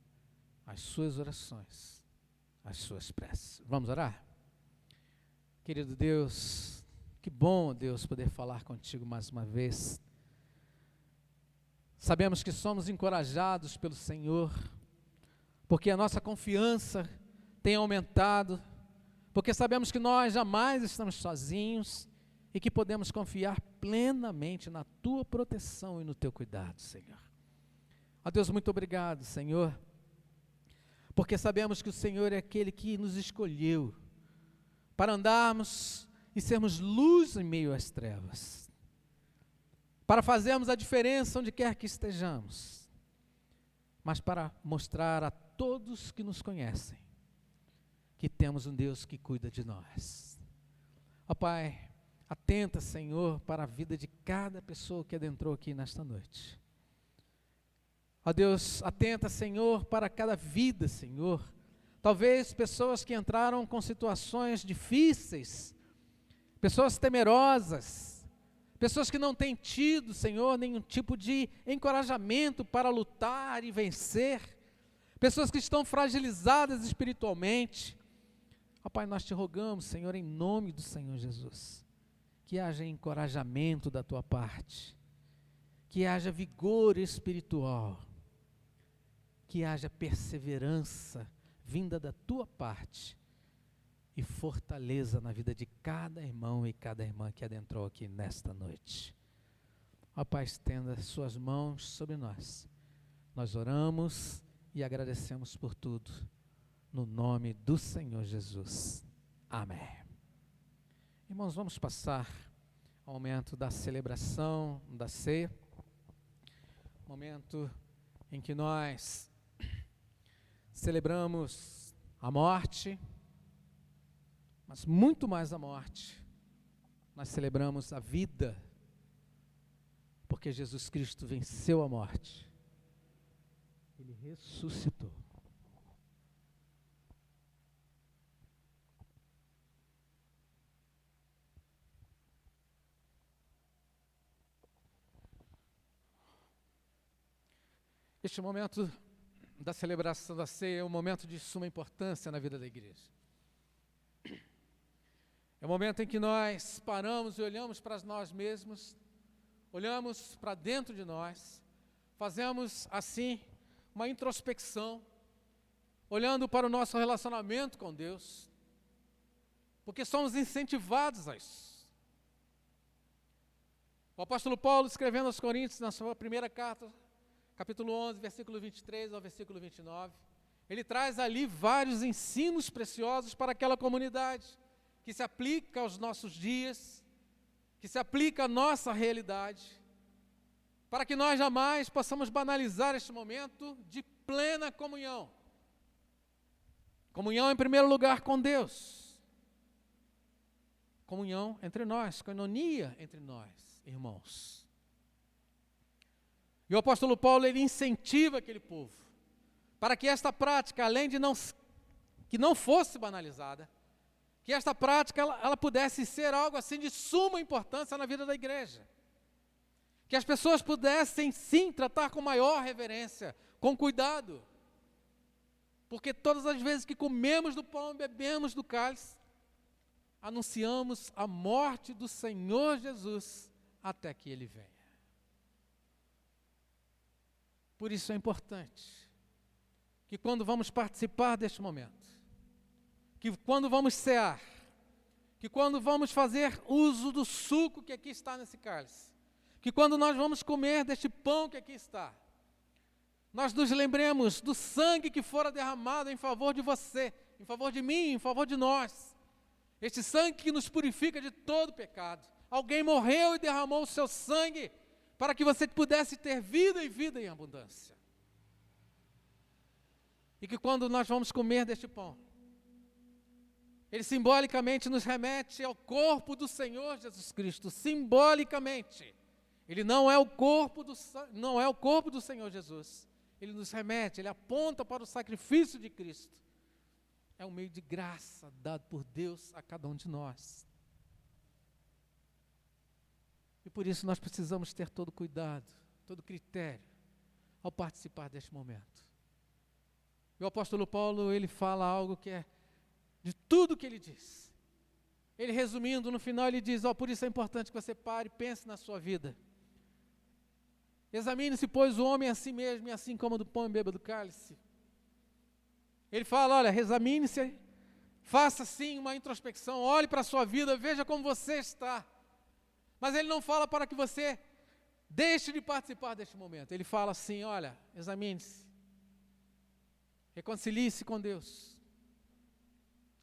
as suas orações, as suas preces. Vamos orar? Querido Deus, que bom, Deus, poder falar contigo mais uma vez. Sabemos que somos encorajados pelo Senhor, porque a nossa confiança tem aumentado, porque sabemos que nós jamais estamos sozinhos e que podemos confiar plenamente na Tua proteção e no Teu cuidado, Senhor. Ó Deus, muito obrigado, Senhor, porque sabemos que o Senhor é aquele que nos escolheu para andarmos e sermos luz em meio às trevas, para fazermos a diferença onde quer que estejamos, mas para mostrar a todos que nos conhecem que temos um Deus que cuida de nós. Ó Pai, atenta, Senhor, para a vida de cada pessoa que adentrou aqui nesta noite. Ó Deus, atenta, Senhor, para cada vida, Senhor. Talvez pessoas que entraram com situações difíceis, pessoas temerosas, pessoas que não têm tido, Senhor, nenhum tipo de encorajamento para lutar e vencer, pessoas que estão fragilizadas espiritualmente. Ó Pai, nós te rogamos, Senhor, em nome do Senhor Jesus, que haja encorajamento da tua parte, que haja vigor espiritual, que haja perseverança vinda da tua parte e fortaleza na vida de cada irmão e cada irmã que adentrou aqui nesta noite. Ó Pai, estenda suas mãos sobre nós. Nós oramos e agradecemos por tudo, no nome do Senhor Jesus. Amém. Irmãos, vamos passar ao momento da celebração da ceia, momento em que nós celebramos a morte, mas muito mais a morte, nós celebramos a vida, porque Jesus Cristo venceu a morte, Ele ressuscitou. Este momento da celebração da ceia é um momento de suma importância na vida da igreja. É o momento em que nós paramos e olhamos para nós mesmos, olhamos para dentro de nós, fazemos assim uma introspecção, olhando para o nosso relacionamento com Deus, porque somos incentivados a isso. O apóstolo Paulo, escrevendo aos Coríntios, na sua primeira carta, capítulo 11, versículo 23 ao versículo 29, ele traz ali vários ensinos preciosos para aquela comunidade, que se aplica aos nossos dias, que se aplica à nossa realidade, para que nós jamais possamos banalizar este momento de plena comunhão. Comunhão em primeiro lugar com Deus, comunhão entre nós, coinonia entre nós, irmãos. E o apóstolo Paulo, ele incentiva aquele povo, para que esta prática, além de que não fosse banalizada, que esta prática ela pudesse ser algo assim de suma importância na vida da igreja. Que as pessoas pudessem sim tratar com maior reverência, com cuidado. Porque todas as vezes que comemos do pão e bebemos do cálice, anunciamos a morte do Senhor Jesus até que Ele venha. Por isso é importante que quando vamos participar deste momento, que quando vamos cear, que quando vamos fazer uso do suco que aqui está nesse cálice, que quando nós vamos comer deste pão que aqui está, nós nos lembremos do sangue que fora derramado em favor de você, em favor de mim, em favor de nós. Este sangue que nos purifica de todo pecado. Alguém morreu e derramou o seu sangue para que você pudesse ter vida e vida em abundância. E que quando nós vamos comer deste pão, ele simbolicamente nos remete ao corpo do Senhor Jesus Cristo, simbolicamente. Ele não é o corpo do Senhor Jesus. Ele nos remete, ele aponta para o sacrifício de Cristo. É um meio de graça dado por Deus a cada um de nós. E por isso nós precisamos ter todo cuidado, todo critério, ao participar deste momento. E o apóstolo Paulo, ele fala algo que é de tudo que ele diz. Ele, resumindo, no final ele diz, por isso é importante que você pare e pense na sua vida. Examine-se, pois, o homem a si mesmo, e assim coma do pão e beba do cálice. Ele fala, olha, examine-se, faça sim uma introspecção, olhe para a sua vida, veja como você está. Mas ele não fala para que você deixe de participar deste momento. Ele fala assim, olha, examine-se. Reconcilie-se com Deus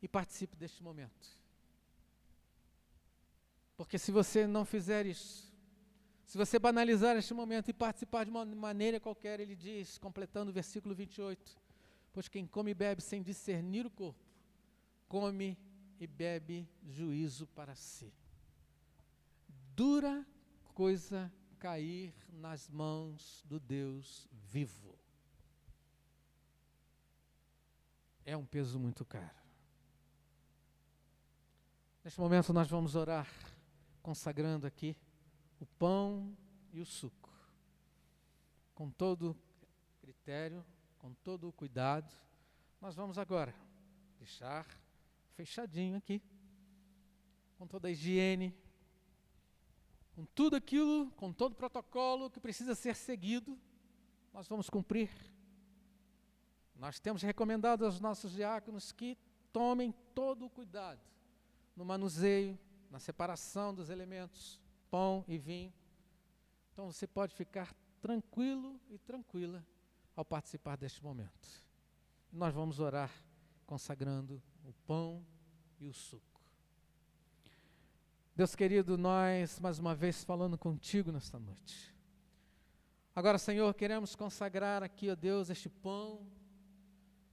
e participe deste momento. Porque se você não fizer isso, se você banalizar este momento e participar de uma maneira qualquer, ele diz, completando o versículo 28, pois quem come e bebe sem discernir o corpo, come e bebe juízo para si. Dura coisa cair nas mãos do Deus vivo. É um peso muito caro. Neste momento nós vamos orar, consagrando aqui o pão e o suco, com todo critério, com todo o cuidado. Nós vamos agora deixar fechadinho aqui, com toda a higiene, com tudo aquilo, com todo o protocolo que precisa ser seguido, nós vamos cumprir. Nós temos recomendado aos nossos diáconos que tomem todo o cuidado no manuseio, na separação dos elementos, pão e vinho. Então você pode ficar tranquilo e tranquila ao participar deste momento. Nós vamos orar consagrando o pão e o suco. Deus querido, nós mais uma vez falando contigo nesta noite. Agora, Senhor, queremos consagrar aqui, ó Deus, este pão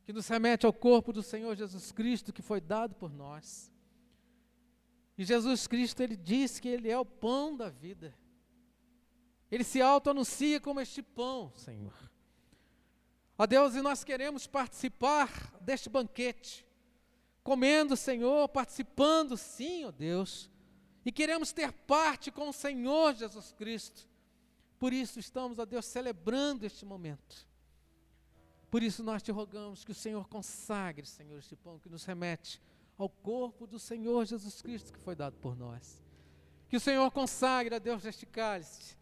que nos remete ao corpo do Senhor Jesus Cristo, que foi dado por nós. E Jesus Cristo, Ele diz que Ele é o pão da vida. Ele se auto-anuncia como este pão, Senhor. Ó Deus, e nós queremos participar deste banquete, comendo, Senhor, participando, sim, ó Deus, e queremos ter parte com o Senhor Jesus Cristo. Por isso estamos, ó Deus, celebrando este momento. Por isso nós te rogamos que o Senhor consagre, Senhor, este pão que nos remete ao corpo do Senhor Jesus Cristo que foi dado por nós. Que o Senhor consagre, ó Deus, este cálice,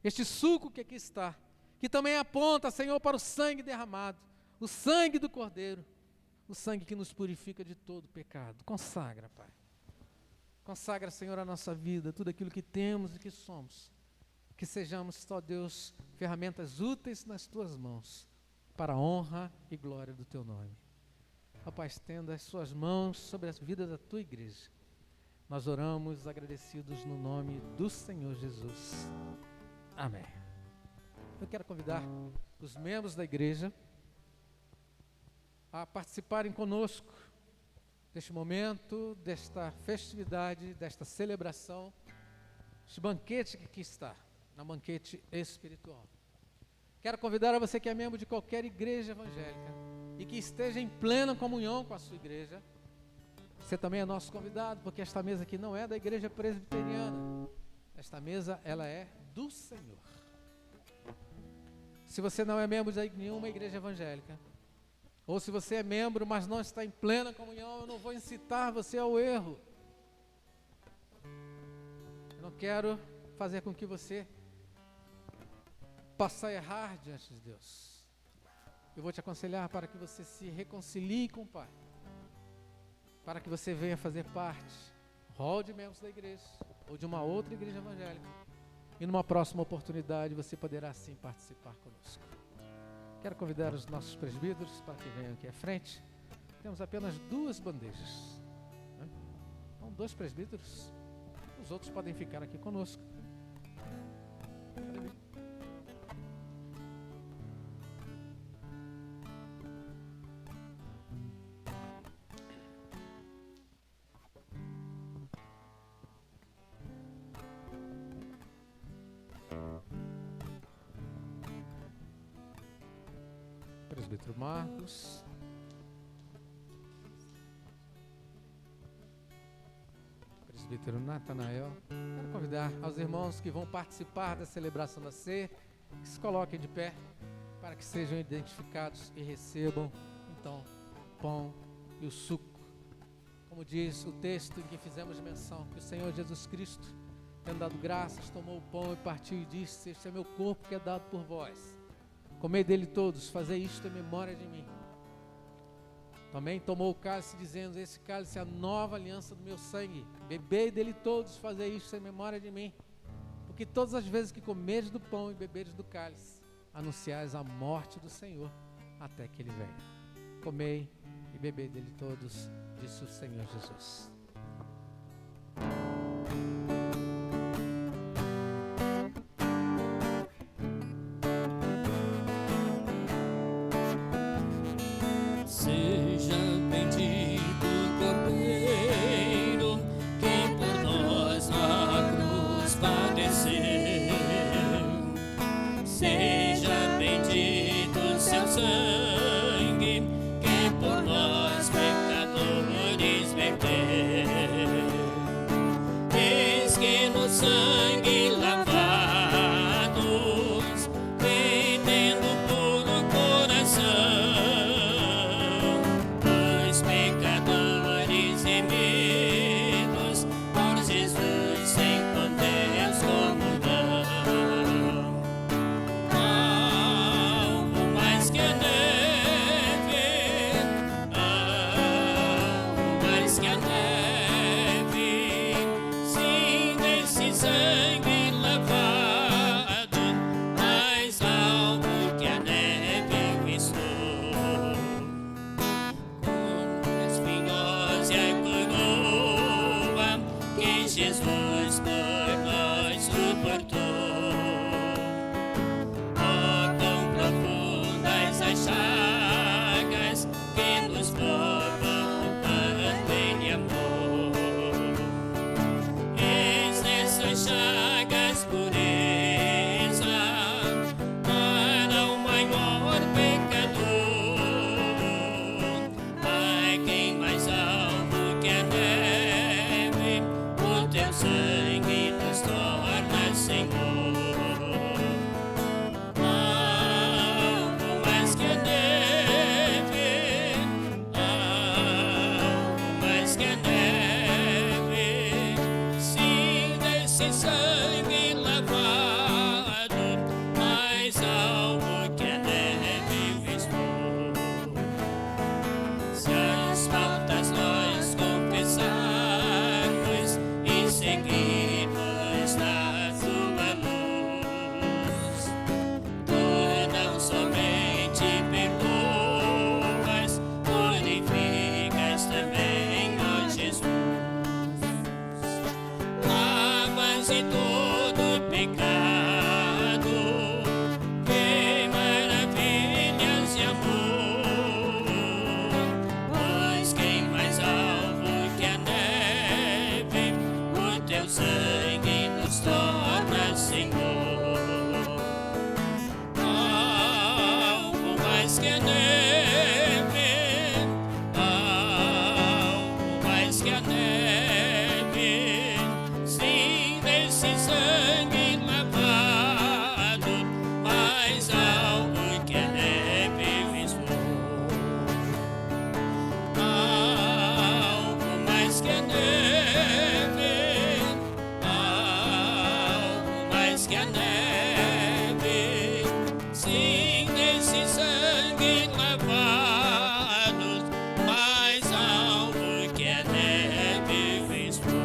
este suco que aqui está, que também aponta, Senhor, para o sangue derramado, o sangue do Cordeiro, o sangue que nos purifica de todo pecado. Consagra, Pai. Consagra, Senhor, a nossa vida, tudo aquilo que temos e que somos. Que sejamos, ó Deus, ferramentas úteis nas Tuas mãos, para a honra e glória do Teu nome. Ó Pai, estenda as Suas mãos sobre a vida da Tua igreja. Nós oramos agradecidos no nome do Senhor Jesus. Amém. Eu quero convidar os membros da igreja a participarem conosco deste momento, desta festividade, desta celebração, este banquete que aqui está, na banquete espiritual. Quero convidar a você que é membro de qualquer igreja evangélica e que esteja em plena comunhão com a sua igreja. Você também é nosso convidado, porque esta mesa aqui não é da igreja presbiteriana. Esta mesa, ela é do Senhor. Se você não é membro de nenhuma igreja evangélica, ou se você é membro, mas não está em plena comunhão, eu não vou incitar você ao erro. Eu não quero fazer com que você possa errar diante de Deus. Eu vou te aconselhar para que você se reconcilie com o Pai, para que você venha fazer parte, rol de membros da igreja, ou de uma outra igreja evangélica, e numa próxima oportunidade você poderá sim participar conosco. Quero convidar os nossos presbíteros para que venham aqui à frente. Temos apenas 2 bandejas, né? Então 2 presbíteros, os outros podem ficar aqui conosco. Presbítero Marcos, presbítero Natanael. Quero convidar aos irmãos que vão participar da celebração da ceia, que se coloquem de pé, para que sejam identificados e recebam, então, o pão e o suco. Como diz o texto em que fizemos menção, que o Senhor Jesus Cristo, tendo dado graças, tomou o pão e partiu e disse: este é meu corpo que é dado por vós. Comei dele todos, fazei isto em memória de mim. Também tomou o cálice, dizendo: esse cálice é a nova aliança do meu sangue. Bebei dele todos, fazei isto em memória de mim. Porque todas as vezes que comeres do pão e beberes do cálice, anunciais a morte do Senhor, até que ele venha. Comei e bebei dele todos, disse o Senhor Jesus. Seja bendito o Cordeiro, que por nós na cruz padeceu. Seja bendito seu sangue, que por nós pecadores verteu. Eis que no sangue lavados, vem tendo puro coração, os pecadores remidos por Jesus sem Deus comunhão. Algo mais que a neve, algo mais que a neve, sim, desse sangue lavado, mais algo que a neve estou. Com espinhos e a coroa que Jesus por nós suportou. Oh, tão profundas as chagas que nos provam o quanto Ele amou. Eis nessas chagas pureza para o maior pecador. Ai, quem mais alto que a neve, o teu sangue nos torna Senhor. Algo mais que a neve, algo mais que a neve, sim, desse sangue lavado, mais algo que a neve vestou. Se as faltas nós confessarmos e seguirmos na tua luz, tu não somente perdoas, purificas também, ó Jesus. Lavas de todo pecado, que maravilhas de amor, pois quem mais alto que a neve, o teu sangue nos torna Senhor. Algo mais que a neve, algo mais que a neve, sim, desse sangue lavado, mais algo que a neve vestou. Algo mais que a neve, algo mais que a neve, sim, desse sangue lavado, mais algo que a neve vestou.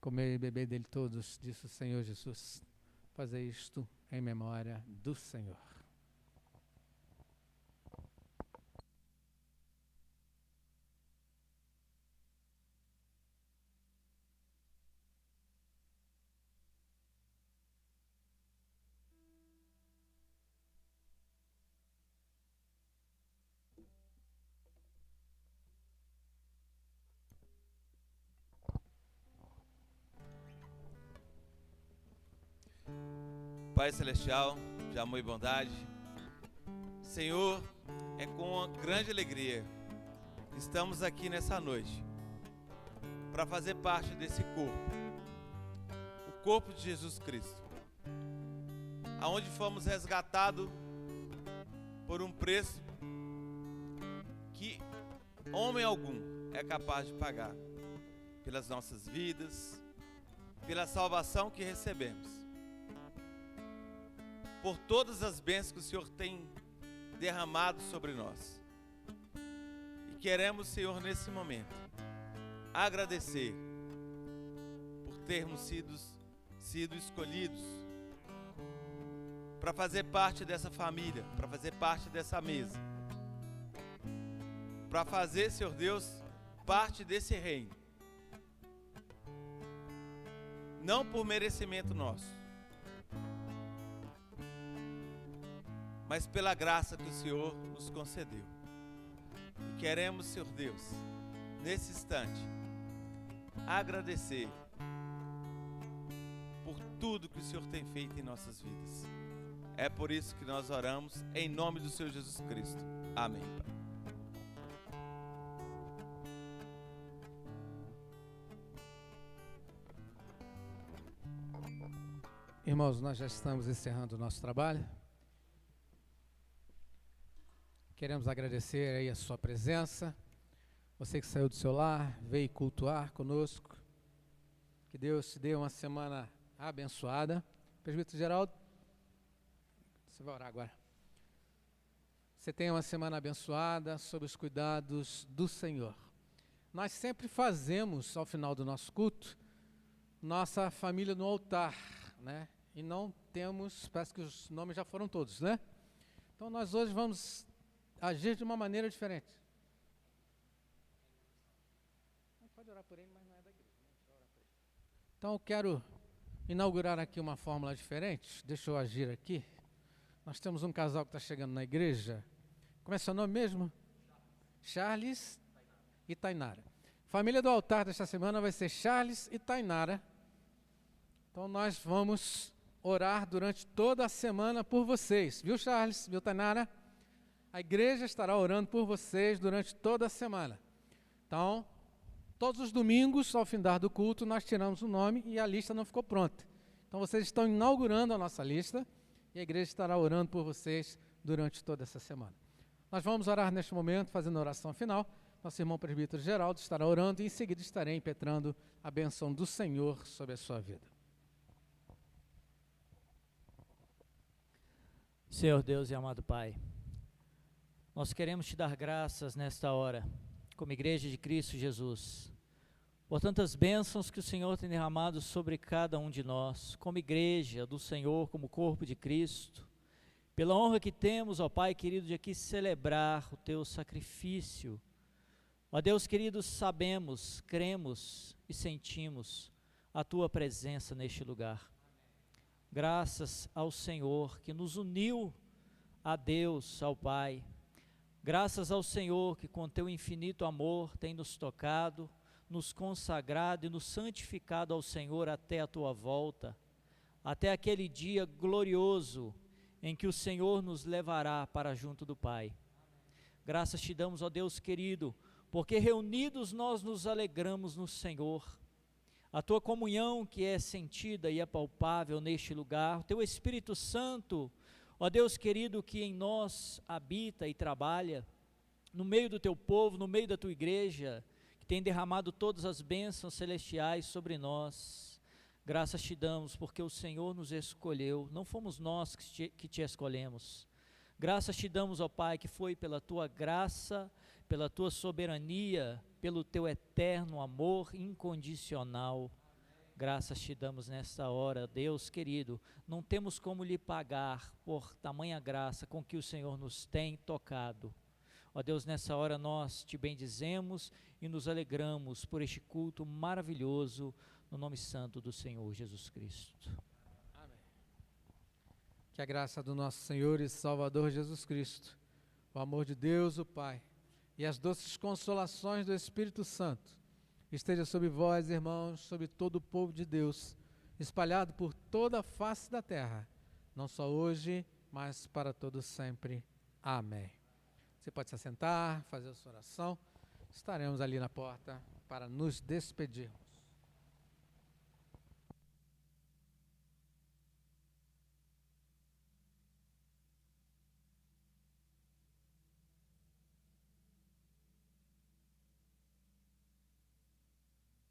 Comei e bebei dele todos, disse o Senhor Jesus. fazer isto em memória do Senhor. Pai Celestial, de amor e bondade, Senhor, é com grande alegria que estamos aqui nessa noite para fazer parte desse corpo, o corpo de Jesus Cristo, aonde fomos resgatados por um preço que homem algum é capaz de pagar pelas nossas vidas, pela salvação que recebemos, por todas as bênçãos que o Senhor tem derramado sobre nós. E queremos, Senhor, nesse momento, agradecer por termos sido escolhidos para fazer parte dessa família, para fazer parte dessa mesa, para fazer, Senhor Deus, parte desse reino. Não por merecimento nosso, mas pela graça que o Senhor nos concedeu. E queremos, Senhor Deus, nesse instante, agradecer por tudo que o Senhor tem feito em nossas vidas. É por isso que nós oramos em nome do Senhor Jesus Cristo. Amém, Pai. Irmãos, nós já estamos encerrando o nosso trabalho. Queremos agradecer aí a sua presença, você que saiu do seu lar, veio cultuar conosco. Que Deus te dê uma semana abençoada. Presbítero Geraldo, você vai orar agora. Você tenha uma semana abençoada, sob os cuidados do Senhor. Nós sempre fazemos, ao final do nosso culto, nossa família no altar, né? E não temos, parece que os nomes já foram todos, né? Então nós hoje vamos agir de uma maneira diferente. Pode orar por ele, mas não é da igreja. Então eu quero inaugurar aqui uma fórmula diferente. Deixa eu agir aqui. Nós temos um casal que está chegando na igreja. Como é seu nome mesmo? Charles e Tainara. Família do altar desta semana vai ser Charles e Tainara. Então nós vamos orar durante toda a semana por vocês. Viu, Charles? Viu, Tainara? A igreja estará orando por vocês durante toda a semana. Então, todos os domingos, ao findar do culto, nós tiramos o nome e a lista não ficou pronta. Então, vocês estão inaugurando a nossa lista e a igreja estará orando por vocês durante toda essa semana. Nós vamos orar neste momento, fazendo a oração final. Nosso irmão presbítero Geraldo estará orando e em seguida estarei impetrando a bênção do Senhor sobre a sua vida. Senhor Deus e amado Pai, nós queremos te dar graças nesta hora, como Igreja de Cristo Jesus, por tantas bênçãos que o Senhor tem derramado sobre cada um de nós, como Igreja do Senhor, como corpo de Cristo, pela honra que temos, ó Pai querido, de aqui celebrar o Teu sacrifício. Ó Deus querido, sabemos, cremos e sentimos a Tua presença neste lugar. Graças ao Senhor que nos uniu a Deus, ao Pai. Graças ao Senhor que com Teu infinito amor tem nos tocado, nos consagrado e nos santificado ao Senhor até a Tua volta, até aquele dia glorioso em que o Senhor nos levará para junto do Pai. Graças te damos, ó Deus querido, porque reunidos nós nos alegramos no Senhor. A Tua comunhão que é sentida e é palpável neste lugar, o Teu Espírito Santo, ó Deus querido, que em nós habita e trabalha, no meio do Teu povo, no meio da Tua igreja, que tem derramado todas as bênçãos celestiais sobre nós. Graças te damos, porque o Senhor nos escolheu, não fomos nós que te escolhemos. Graças te damos, ó Pai, que foi pela Tua graça, pela Tua soberania, pelo Teu eterno amor incondicional. Graças te damos nesta hora, Deus querido, não temos como lhe pagar por tamanha graça com que o Senhor nos tem tocado. Ó Deus, nessa hora nós te bendizemos e nos alegramos por este culto maravilhoso, no nome santo do Senhor Jesus Cristo. Amém. Que a graça do nosso Senhor e Salvador Jesus Cristo, o amor de Deus, o Pai, e as doces consolações do Espírito Santo, esteja sobre vós, irmãos, sobre todo o povo de Deus, espalhado por toda a face da terra, não só hoje, mas para todo sempre. Amém. Você pode se assentar, fazer a sua oração. Estaremos ali na porta para nos despedirmos.